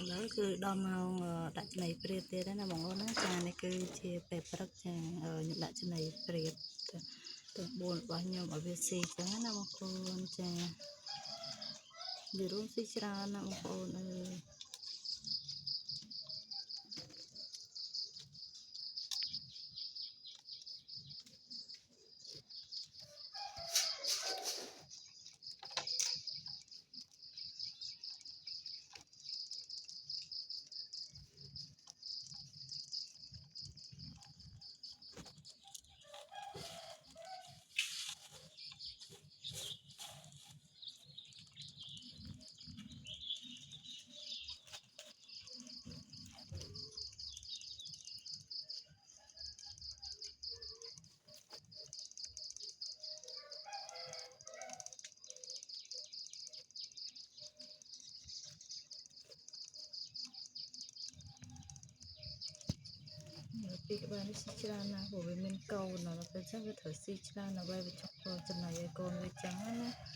đó cứ đo màu đặt này priệt thế đó là bọn con á trà này cứ chia bẹp rất trà những đặt trên này priệt từ buồn bao nhiêu ở việt xì chẳng là một con trà virus xì ra là một con cái bạn xì ra là của mình câu nó là phải chắc cái thở xì ra là bay về chọc chân này con với trắng á